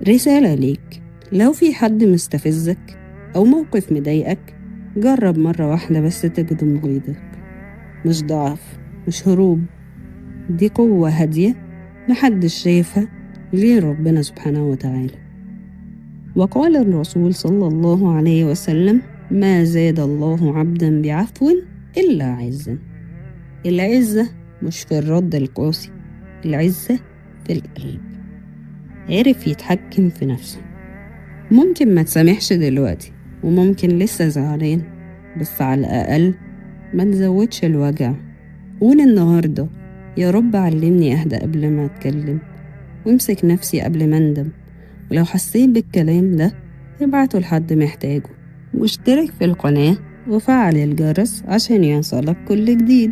رسالة ليك: لو في حد مستفزك أو موقف مضايقك، جرب مرة واحدة بس تكظم غيظك. مش ضعف، مش هروب، دي قوة هادية محدش شايفها غير ربنا سبحانه وتعالى. وقال الرسول صلى الله عليه وسلم: ما زاد الله عبدا بعفو إلا عزا. العزة مش في الرد القاسي، العزة في القلب. عرف يتحكم في نفسه. ممكن ما تسامحش دلوقتي، وممكن لسه زعلان، بس على الأقل ما تزودش الوجع. قول النهاردة: يا رب علمني أهدى قبل ما أتكلم، وامسك نفسي قبل ما أندم. ولو حسيت بالكلام ده، ابعته لحد محتاجه، واشترك في القناة وفعل الجرس عشان يوصلك كل جديد.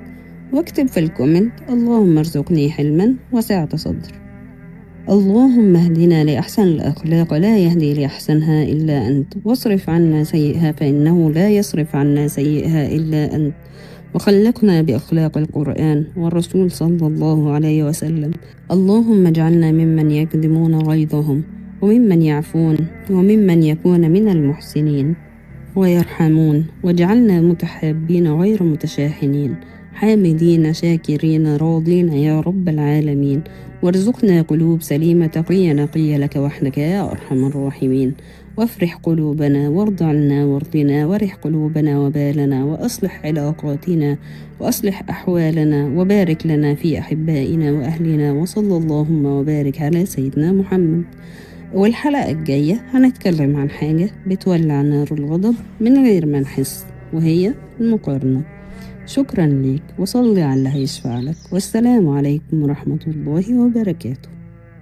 واكتب في الكومنت: اللهم ارزقني حلما وسعة صدر. اللهم اهدنا لأحسن الأخلاق، لا يهدي لأحسنها إلا أنت، واصرف عنا سيئها فإنه لا يصرف عنا سيئها إلا أنت. وخلقنا بأخلاق القرآن والرسول صلى الله عليه وسلم. اللهم اجعلنا ممن يكظمون غيظهم، وممن يعفون، وممن يكون من المحسنين ويرحمون. واجعلنا متحابين غير متشاحنين، حامدين شاكرين راضين يا رب العالمين. وارزقنا قلوب سليمة تقية نقية لك وحدك يا أرحم الراحمين. وافرح قلوبنا وارض عنا وارضنا، وارح قلوبنا وبالنا، وأصلح علاقاتنا وأصلح أحوالنا، وبارك لنا في أحبائنا وأهلنا. وصلى اللهم وبارك على سيدنا محمد. والحلقة الجاية هنتكلم عن حاجة بتولع نار الغضب من غير ما نحس، وهي المقارنة. شكرا ليك، وصلي على اللي هيشفع لك. والسلام عليكم ورحمة الله وبركاته.